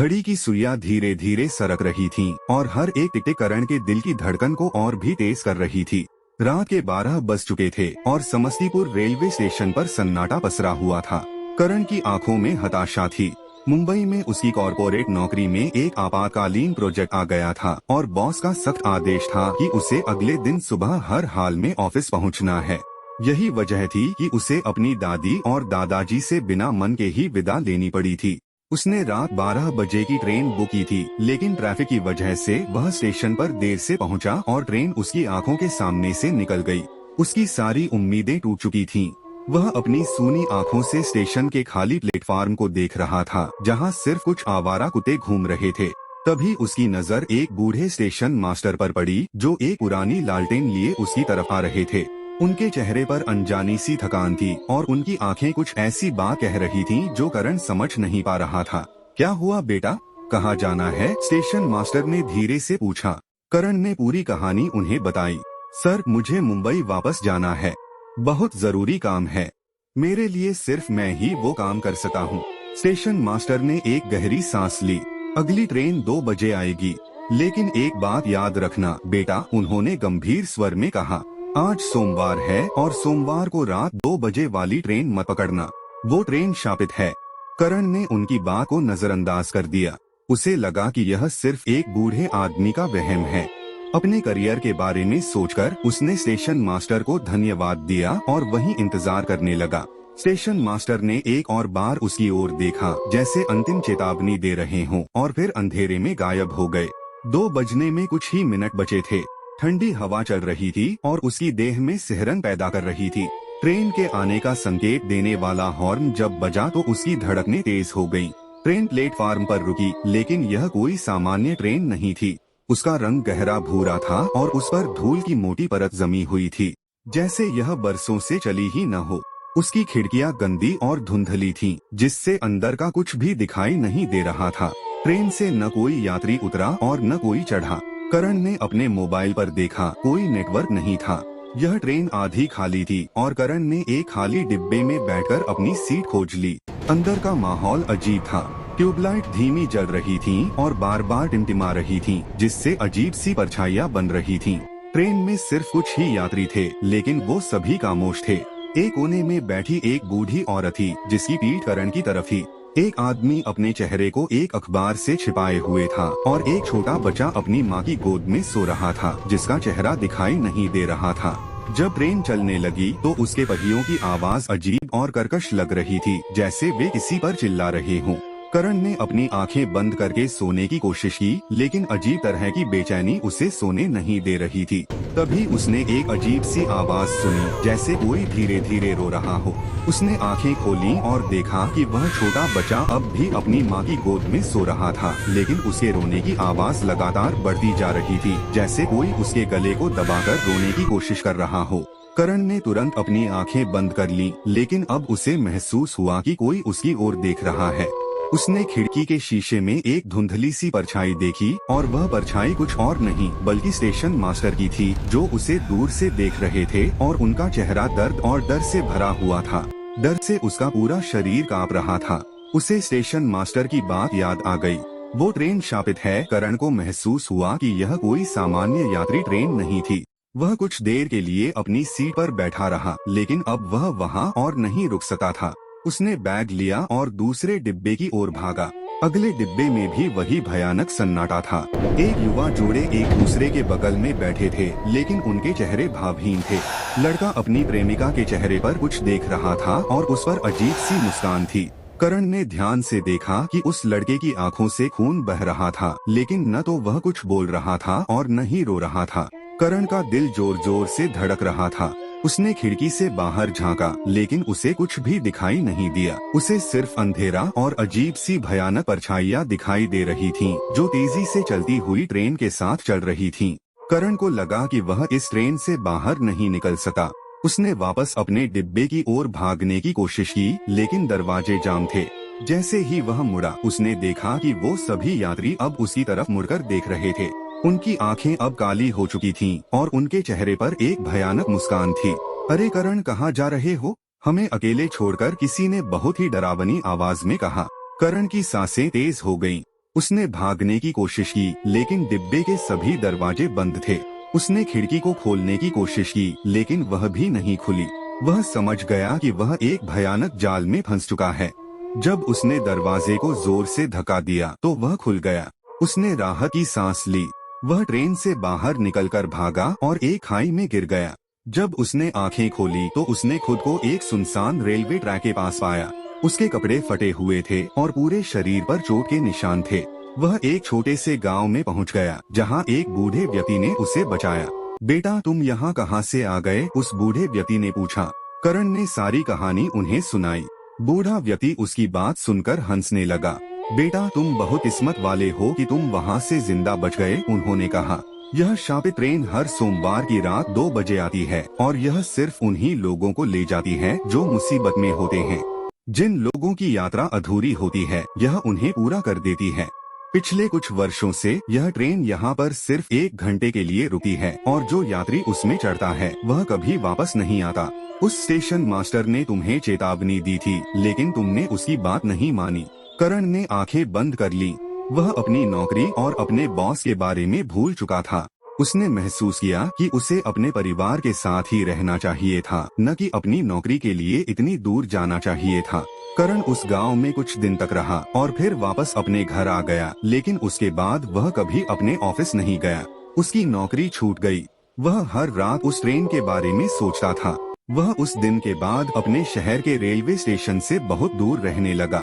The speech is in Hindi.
घड़ी की सुइयां धीरे धीरे सरक रही थीं और हर एक टिक करण के दिल की धड़कन को और भी तेज कर रही थी। रात के 12 बज चुके थे और समस्तीपुर रेलवे स्टेशन पर सन्नाटा पसरा हुआ था। करण की आंखों में हताशा थी। मुंबई में उसकी कॉर्पोरेट नौकरी में एक आपातकालीन प्रोजेक्ट आ गया था और बॉस का सख्त आदेश था कि उसे अगले दिन सुबह हर हाल में ऑफिस पहुंचना है। यही वजह थी कि उसे अपनी दादी और दादाजी से बिना मन के ही विदा लेनी पड़ी थी। उसने रात 12 बजे की ट्रेन बुक की थी, लेकिन ट्रैफिक की वजह से वह स्टेशन पर देर से पहुंचा और ट्रेन उसकी आंखों के सामने से निकल गई। उसकी सारी उम्मीदें टूट चुकी थीं। वह अपनी सूनी आंखों से स्टेशन के खाली प्लेटफार्म को देख रहा था, जहां सिर्फ कुछ आवारा कुत्ते घूम रहे थे। तभी उसकी नजर एक बूढ़े स्टेशन मास्टर पर पड़ी, जो एक पुरानी लालटेन लिए उसकी तरफ आ रहे थे। उनके चेहरे पर अनजानी सी थकान थी और उनकी आंखें कुछ ऐसी बात कह रही थीं जो करण समझ नहीं पा रहा था। क्या हुआ बेटा, कहाँ जाना है? स्टेशन मास्टर ने धीरे से पूछा। करण ने पूरी कहानी उन्हें बताई। सर, मुझे मुंबई वापस जाना है, बहुत जरूरी काम है। मेरे लिए सिर्फ मैं ही वो काम कर सकता हूँ। स्टेशन मास्टर ने एक गहरी सांस ली। अगली ट्रेन 2 बजे आएगी, लेकिन एक बात याद रखना बेटा, उन्होंने गंभीर स्वर में कहा। आज सोमवार है और सोमवार को रात 2 बजे वाली ट्रेन मत पकड़ना, वो ट्रेन शापित है। करण ने उनकी बात को नजरअंदाज कर दिया। उसे लगा कि यह सिर्फ एक बूढ़े आदमी का वहम है। अपने करियर के बारे में सोचकर उसने स्टेशन मास्टर को धन्यवाद दिया और वहीं इंतजार करने लगा। स्टेशन मास्टर ने एक और बार उसकी ओर देखा, जैसे अंतिम चेतावनी दे रहे हों, और फिर अंधेरे में गायब हो गए। 2 बजने में कुछ ही मिनट बचे थे। ठंडी हवा चल रही थी और उसकी देह में सिहरन पैदा कर रही थी। ट्रेन के आने का संकेत देने वाला हॉर्न जब बजा तो उसकी धड़कनें तेज हो गईं। ट्रेन प्लेटफार्म पर रुकी, लेकिन यह कोई सामान्य ट्रेन नहीं थी। उसका रंग गहरा भूरा था और उस पर धूल की मोटी परत जमी हुई थी, जैसे यह बरसों से चली ही न हो। उसकी खिड़कियां गंदी और धुंधली थीं, जिससे अंदर का कुछ भी दिखाई नहीं दे रहा था। ट्रेन से न कोई यात्री उतरा और न कोई चढ़ा। करण ने अपने मोबाइल पर देखा, कोई नेटवर्क नहीं था। यह ट्रेन आधी खाली थी और करण ने एक खाली डिब्बे में बैठकर अपनी सीट खोज ली। अंदर का माहौल अजीब था। ट्यूबलाइट धीमी जल रही थीं और बार बार टिमटिमा रही थीं, जिससे अजीब सी परछाइयां बन रही थीं। ट्रेन में सिर्फ कुछ ही यात्री थे, लेकिन वो सभी खामोश थे। एक कोने में बैठी एक बूढ़ी औरत थी, जिसकी पीठ करण की तरफ थी। एक आदमी अपने चेहरे को एक अखबार से छिपाए हुए था और एक छोटा बच्चा अपनी माँ की गोद में सो रहा था, जिसका चेहरा दिखाई नहीं दे रहा था। जब ट्रेन चलने लगी तो उसके पहियों की आवाज अजीब और कर्कश लग रही थी, जैसे वे किसी पर चिल्ला रहे हों। करण ने अपनी आंखें बंद करके सोने की कोशिश की, लेकिन अजीब तरह की बेचैनी उसे सोने नहीं दे रही थी। तभी उसने एक अजीब सी आवाज सुनी, जैसे कोई धीरे धीरे रो रहा हो। उसने आंखें खोली और देखा कि वह छोटा बच्चा अब भी अपनी माँ की गोद में सो रहा था, लेकिन उसके रोने की आवाज लगातार बढ़ती जा रही थी, जैसे कोई उसके गले को दबाकर रोने की कोशिश कर रहा हो। करण ने तुरंत अपनी आंखें बंद कर ली, लेकिन अब उसे महसूस हुआ कि कोई उसकी ओर देख रहा है। उसने खिड़की के शीशे में एक धुंधली सी परछाई देखी और वह परछाई कुछ और नहीं बल्कि स्टेशन मास्टर की थी, जो उसे दूर से देख रहे थे और उनका चेहरा दर्द और डर से भरा हुआ था। डर से उसका पूरा शरीर कांप रहा था। उसे स्टेशन मास्टर की बात याद आ गई। वो ट्रेन शापित है। करण को महसूस हुआ कि यह कोई सामान्य यात्री ट्रेन नहीं थी। वह कुछ देर के लिए अपनी सीट पर बैठा रहा, लेकिन अब वह वहाँ और नहीं रुक सकता था। उसने बैग लिया और दूसरे डिब्बे की ओर भागा। अगले डिब्बे में भी वही भयानक सन्नाटा था। एक युवा जोड़े एक दूसरे के बगल में बैठे थे, लेकिन उनके चेहरे भावहीन थे। लड़का अपनी प्रेमिका के चेहरे पर कुछ देख रहा था और उस पर अजीब सी मुस्कान थी। करण ने ध्यान से देखा कि उस लड़के की आंखों से खून बह रहा था, लेकिन न तो वह कुछ बोल रहा था और न ही रो रहा था। करण का दिल जोर जोर से धड़क रहा था। उसने खिड़की से बाहर झांका, लेकिन उसे कुछ भी दिखाई नहीं दिया। उसे सिर्फ अंधेरा और अजीब सी भयानक परछाइयां दिखाई दे रही थीं, जो तेजी से चलती हुई ट्रेन के साथ चल रही थीं। करण को लगा कि वह इस ट्रेन से बाहर नहीं निकल सका। उसने वापस अपने डिब्बे की ओर भागने की कोशिश की, लेकिन दरवाजे जाम थे। जैसे ही वह मुड़ा, उसने देखा कि वो सभी यात्री अब उसकी तरफ मुड़कर देख रहे थे। उनकी आंखें अब काली हो चुकी थीं और उनके चेहरे पर एक भयानक मुस्कान थी। अरे करण, कहाँ जा रहे हो? हमें अकेले छोड़कर, किसी ने बहुत ही डरावनी आवाज में कहा। करण की सांसें तेज हो गईं। उसने भागने की कोशिश की, लेकिन डिब्बे के सभी दरवाजे बंद थे। उसने खिड़की को खोलने की कोशिश की, लेकिन वह भी नहीं खुली। वह समझ गया कि वह एक भयानक जाल में फंस चुका है। जब उसने दरवाजे को जोर से धक्का दिया तो वह खुल गया। उसने राहत की सांस ली। वह ट्रेन से बाहर निकलकर भागा और एक खाई में गिर गया। जब उसने आंखें खोली तो उसने खुद को एक सुनसान रेलवे ट्रैक के पास पाया। उसके कपड़े फटे हुए थे और पूरे शरीर पर चोट के निशान थे। वह एक छोटे से गांव में पहुंच गया, जहां एक बूढ़े व्यक्ति ने उसे बचाया। बेटा, तुम यहाँ कहाँ से आ गए? उस बूढ़े व्यक्ति ने पूछा। करण ने सारी कहानी उन्हें सुनाई। बूढ़ा व्यक्ति उसकी बात सुनकर हंसने लगा। बेटा, तुम बहुत किस्मत वाले हो कि तुम वहाँ से जिंदा बच गए, उन्होंने कहा। यह शापित ट्रेन हर सोमवार की रात 2 बजे आती है और यह सिर्फ उन्हीं लोगों को ले जाती है जो मुसीबत में होते हैं। जिन लोगों की यात्रा अधूरी होती है, यह उन्हें पूरा कर देती है। पिछले कुछ वर्षों से यह ट्रेन यहाँ पर सिर्फ 1 घंटे के लिए रुकी है और जो यात्री उसमें चढ़ता है वह कभी वापस नहीं आता। उस स्टेशन मास्टर ने तुम्हें चेतावनी दी थी, लेकिन तुमने उसकी बात नहीं मानी। करण ने आंखें बंद कर ली। वह अपनी नौकरी और अपने बॉस के बारे में भूल चुका था। उसने महसूस किया कि उसे अपने परिवार के साथ ही रहना चाहिए था, न कि अपनी नौकरी के लिए इतनी दूर जाना चाहिए था। करण उस गांव में कुछ दिन तक रहा और फिर वापस अपने घर आ गया, लेकिन उसके बाद वह कभी अपने ऑफिस नहीं गया। उसकी नौकरी छूट गई। वह हर रात उस ट्रेन के बारे में सोचता था। वह उस दिन के बाद अपने शहर के रेलवे स्टेशन से बहुत दूर रहने लगा।